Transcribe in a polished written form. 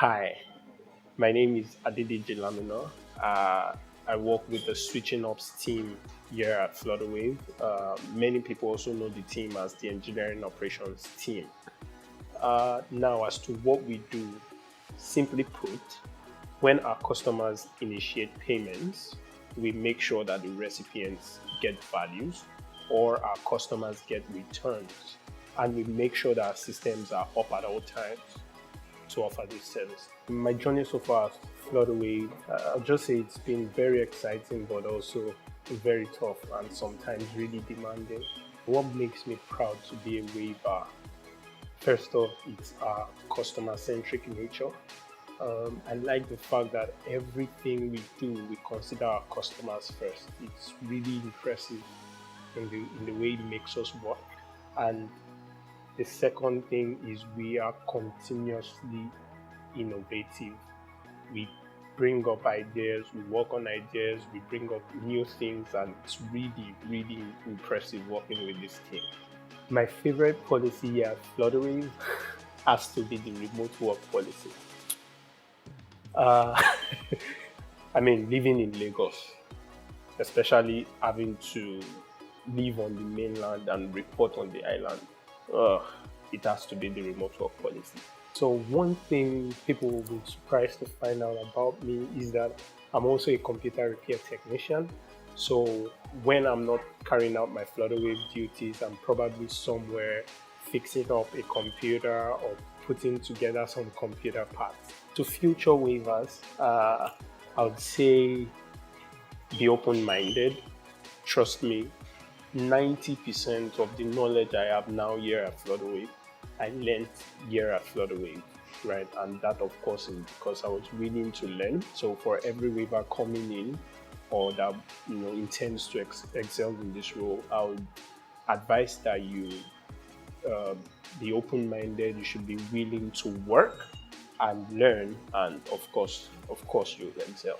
Hi, my name is Adedeji. I work with the Switching Ops team here at Flutterwave. Many people also know the team as the Engineering Operations team. Now, as to what we do, simply put, when our customers initiate payments, we make sure that the recipients get values or our customers get returns. And we make sure that our systems are up at all times to offer this service. My journey so far at Flutterwave, I'll just say it's been very exciting, but also very tough and sometimes really demanding. What makes me proud to be a waver? First off, it's our customer-centric nature. I like the fact that everything we do, we consider our customers first. It's really impressive in the way it makes us work. And the second thing is we are continuously innovative. We bring up ideas, we work on ideas, we bring up new things, and it's really, really impressive working with this team. My favorite policy here at Flutterwave has to be the remote work policy. Uh, living in Lagos, especially having to live on the mainland and report on the island, it has to be the remote work policy. So one thing people will be surprised to find out about me is that I'm also a computer repair technician. So when I'm not carrying out my Flutterwave duties, I'm probably somewhere fixing up a computer or putting together some computer parts. To future waivers, I would say be open-minded. Trust me, 90% of the knowledge I have now here at Flutterwave, I learned here at Flutterwave, right? And that, of course, is because I was willing to learn. So for every waiver coming in or that intends to excel in this role, I would advise that you be open-minded. You should be willing to work and learn, and of course, you'll excel.